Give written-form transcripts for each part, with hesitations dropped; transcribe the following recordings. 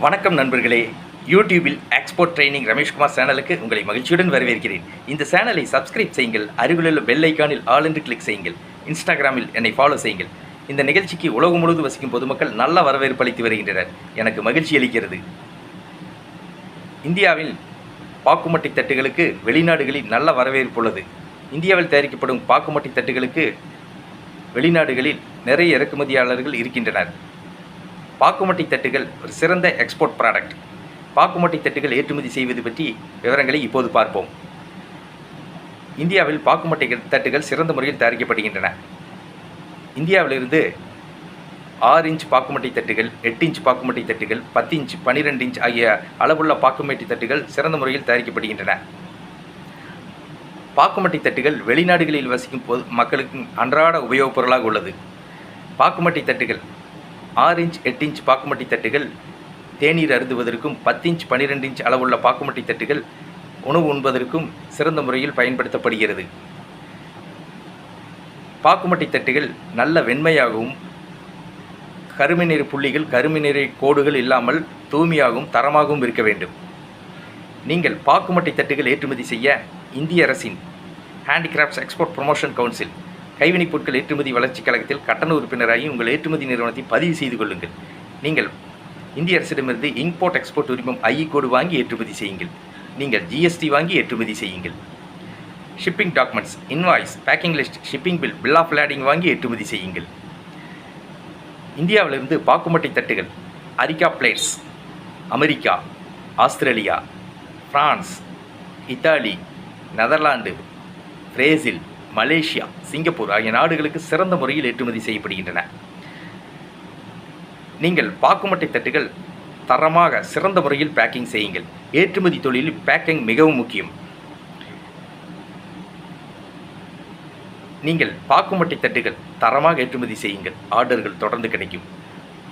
வணக்கம் நண்பர்களே. யூடியூபில் எக்ஸ்போர்ட் ட்ரைனிங் ரமேஷ்குமார் சேனலுக்கு உங்களை மகிழ்ச்சியுடன் வரவேற்கிறேன். இந்த சேனலை சப்ஸ்கிரைப் செய்யுங்கள். அருகிலுள்ள பெல் ஐக்கானில் ஆல் என்று கிளிக் செய்யுங்கள். இன்ஸ்டாகிராமில் என்னை ஃபாலோ செய்யுங்கள். இந்த நிகழ்ச்சிக்கு உலகம் முழுவதும் வசிக்கும் பொதுமக்கள் நல்ல வரவேற்பு அளித்து வருகின்றனர். எனக்கு மகிழ்ச்சி அளிக்கிறது. இந்தியாவில் பாக்குமட்டை தட்டுகளுக்கு வெளிநாடுகளில் நல்ல வரவேற்பு உள்ளது. இந்தியாவில் தயாரிக்கப்படும் பாக்குமட்டை தட்டுகளுக்கு வெளிநாடுகளில் நிறைய இறக்குமதியாளர்கள் இருக்கின்றனர். பாக்குமட்டை தட்டுகள் ஒரு சிறந்த எக்ஸ்போர்ட் ப்ராடக்ட். பாக்குமட்டை தட்டுகள் ஏற்றுமதி செய்வது பற்றி விவரங்களை இப்போது பார்ப்போம். இந்தியாவில் பாக்குமட்டை தட்டுகள் சிறந்த முறையில் தயாரிக்கப்படுகின்றன. இந்தியாவிலிருந்து 6 இன்ச் பாக்குமட்டை தட்டுகள், 8 இன்ச் பாக்குமட்டை தட்டுகள், 10 இன்ச், 12 இன்ச் ஆகிய அளவுள்ள பாக்குமட்டை தட்டுகள் சிறந்த முறையில் தயாரிக்கப்படுகின்றன. பாக்குமட்டை தட்டுகள் வெளிநாடுகளில் வசிக்கும் மக்களுக்கு அன்றாட உபயோகப் பொருளாக உள்ளது. பாக்குமட்டை தட்டுகள் 6 இன்ச், 8 இன்ச் பாக்குமட்டை தட்டுகள் தேநீர் அருந்துவதற்கும், 10 இன்ச், 12 இன்ச் அளவுள்ள பாக்குமட்டை தட்டுகள் உணவு உண்பதற்கும் சிறந்த முறையில் பயன்படுத்தப்படுகிறது. பாக்குமட்டை தட்டுகள் நல்ல வெண்மையாகவும், கருமை நிற புள்ளிகள், கருமை நிற கோடுகள் இல்லாமல் தூய்மையாகவும் தரமாகவும் இருக்க வேண்டும். நீங்கள் பாக்குமட்டை தட்டுகள் ஏற்றுமதி செய்ய இந்திய அரசின் ஹேண்டிகிராஃப்ட்ஸ் எக்ஸ்போர்ட் ப்ரொமோஷன் கவுன்சில் கைவினைப் பொருட்கள் ஏற்றுமதி வளர்ச்சிக் கழகத்தில் கட்டண உறுப்பினராகி உங்கள் ஏற்றுமதி நிறுவனத்தை பதிவு செய்து கொள்ளுங்கள். நீங்கள் இந்திய அரசிடமிருந்து இம்போர்ட் எக்ஸ்போர்ட் உரிமம் ஐஇ கோடு வாங்கி ஏற்றுமதி செய்யுங்கள். நீங்கள் ஜிஎஸ்டி வாங்கி ஏற்றுமதி செய்யுங்கள். Shipping documents, invoice, packing list, shipping bill, bill of lading வாங்கி ஏற்றுமதி செய்யுங்கள். இந்தியாவிலிருந்து பாக்குமட்டை தட்டுகள் areca plates America, Australia, France, Italy, Netherlands, Brazil, Malaysia, Singapore ஆகிய நாடுகளுக்கு சிறந்த முறையில் ஏற்றுமதி செய்யப்படுகின்றன. நீங்கள் பாக்குமட்டை தட்டுகள் தரமாக சிறந்த முறையில் பேக்கிங் செய்யுங்கள். ஏற்றுமதி தொழிலில் பேக்கிங் மிகவும் முக்கியம். நீங்கள் பாக்குமட்டை தட்டுகள் தரமாக ஏற்றுமதி செய்யுங்கள். ஆர்டர்கள் தொடர்ந்து கிடைக்கும்.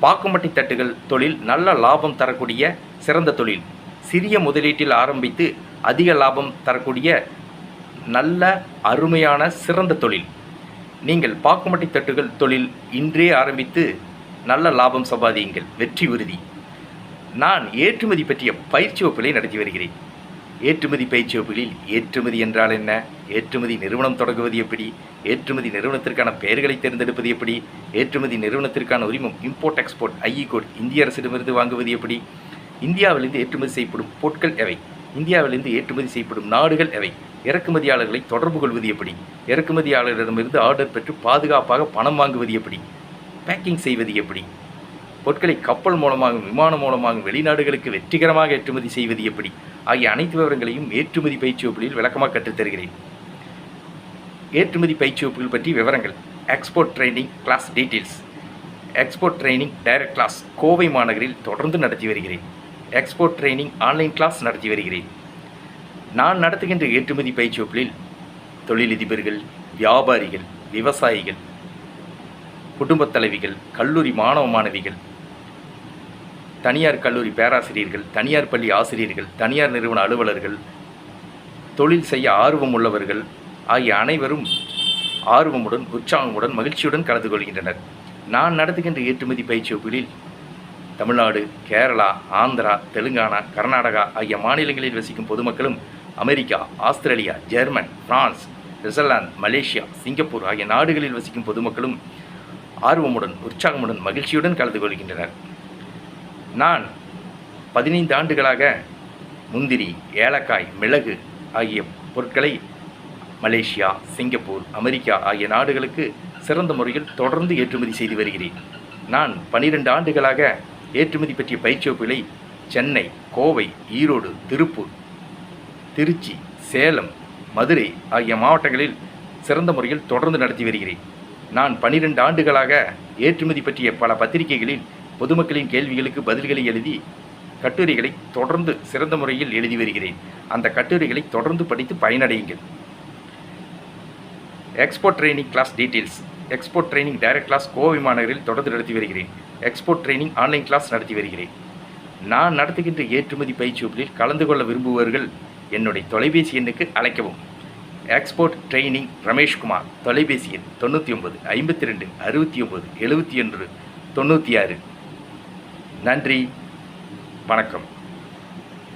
பாக்குமட்டை தட்டுகள் தொழில் நல்ல லாபம் தரக்கூடிய சிறந்த தொழில். சிறிய முதலீட்டில் ஆரம்பித்து அதிக லாபம் தரக்கூடிய நல்ல அருமையான சிறந்த தொழில். நீங்கள் பாக்குமட்டை தட்டுகள் தொழில் இன்றே ஆரம்பித்து நல்ல லாபம் சம்பாதியுங்கள். வெற்றி உறுதி. நான் ஏற்றுமதி பற்றிய பயிற்சி வகுப்புகளை நடத்தி வருகிறேன். ஏற்றுமதி பயிற்சி வகுப்புகளில் ஏற்றுமதி என்றால் என்ன, ஏற்றுமதி நிறுவனம் தொடங்குவது எப்படி, ஏற்றுமதி நிறுவனத்திற்கான பெயர்களை தேர்ந்தெடுப்பது எப்படி, ஏற்றுமதி நிறுவனத்திற்கான உரிமம் இம்போர்ட் எக்ஸ்போர்ட் ஐஇ கோட் இந்திய அரசிடமிருந்து வாங்குவது எப்படி, இந்தியாவிலிருந்து ஏற்றுமதி செய்யப்படும் பொருட்கள் எவை, இந்தியாவிலிருந்து ஏற்றுமதி செய்யப்படும் நாடுகள் எவை, இறக்குமதியாளர்களை தொடர்பு கொள்வது எப்படி, இறக்குமதியாளரிடமிருந்து ஆர்டர் பெற்று பாதுகாப்பாக பணம் வாங்குவது எப்படி, பேக்கிங் செய்வது எப்படி, பொருட்களை கப்பல் மூலமாகவும் விமானம் மூலமாகவும் வெளிநாடுகளுக்கு வெற்றிகரமாக ஏற்றுமதி செய்வது எப்படி ஆகிய அனைத்து விவரங்களையும் ஏற்றுமதி பயிற்சி வகுப்புகளில் விளக்கமாக கற்றுத்தருகிறேன். ஏற்றுமதி பயிற்சி வகுப்புகள் பற்றி விவரங்கள். Export training class details. Export training direct class Kovai மாநகரில் தொடர்ந்து நடத்தி வருகிறேன். எக்ஸ்போர்ட் ட்ரைனிங் ஆன்லைன் கிளாஸ் நடத்தி வருகிறேன். நான் நடத்துகின்ற ஏற்றுமதி பயிற்சி வகுப்புகளில் தொழிலதிபர்கள், வியாபாரிகள், விவசாயிகள், குடும்பத் தலைவிகள், கல்லூரி மாணவ மாணவிகள், தனியார் கல்லூரி பேராசிரியர்கள், தனியார் பள்ளி ஆசிரியர்கள், தனியார் நிறுவன அலுவலர்கள், தொழில் செய்ய ஆர்வம் உள்ளவர்கள் ஆகிய அனைவரும் ஆர்வமுடன், உற்சாகமுடன், மகிழ்ச்சியுடன் கலந்து கொள்கின்றனர். நான் நடத்துகின்ற ஏற்றுமதி பயிற்சி வகுப்புகளில் தமிழ்நாடு, கேரளா, ஆந்திரா, தெலுங்கானா, கர்நாடகா ஆகிய மாநிலங்களில் வசிக்கும் பொதுமக்களும், America, Australia, German, France, Switzerland, Malaysia, Singapore ஆகிய நாடுகளில் வசிக்கும் பொதுமக்களும் ஆர்வமுடன், உற்சாகமுடன், மகிழ்ச்சியுடன் கலந்து கொள்கின்றனர். நான் 15 ஆண்டுகளாக முந்திரி, ஏலக்காய், மிளகு ஆகிய பொருட்களை மலேசியா, சிங்கப்பூர், அமெரிக்கா ஆகிய நாடுகளுக்கு சிறந்த முறையில் தொடர்ந்து ஏற்றுமதி செய்து வருகிறேன். நான் 12 ஆண்டுகளாக ஏற்றுமதி பற்றிய பயிற்சி வகுப்புகளை சென்னை, கோவை, ஈரோடு, திருப்பூர், திருச்சி, சேலம், மதுரை ஆகிய மாவட்டங்களில் சிறந்த முறையில் தொடர்ந்து நடத்தி வருகிறேன். நான் 12 ஆண்டுகளாக ஏற்றுமதி பற்றிய பல பத்திரிகைகளில் பொதுமக்களின் கேள்விகளுக்கு பதில்களை எழுதி கட்டுரைகளை தொடர்ந்து சிறந்த முறையில் எழுதி வருகிறேன். அந்த கட்டுரைகளை தொடர்ந்து படித்து பயனடையுங்கள். Export training class details. Export training direct class Kovai மாநகரில் தொடர்ந்து நடத்தி வருகிறேன். எக்ஸ்போர்ட் ட்ரைனிங் ஆன்லைன் கிளாஸ் நடத்தி வருகிறேன். நான் நடத்துகின்ற ஏற்றுமதி பயிற்சி வகுப்பில் கலந்து கொள்ள விரும்புபவர்கள் என்னுடைய தொலைபேசி எண்ணுக்கு அழைக்கவும். Export training Rameshkumar. தொலைபேசி எண் 99 52 69 71 96. நன்றி. வணக்கம்.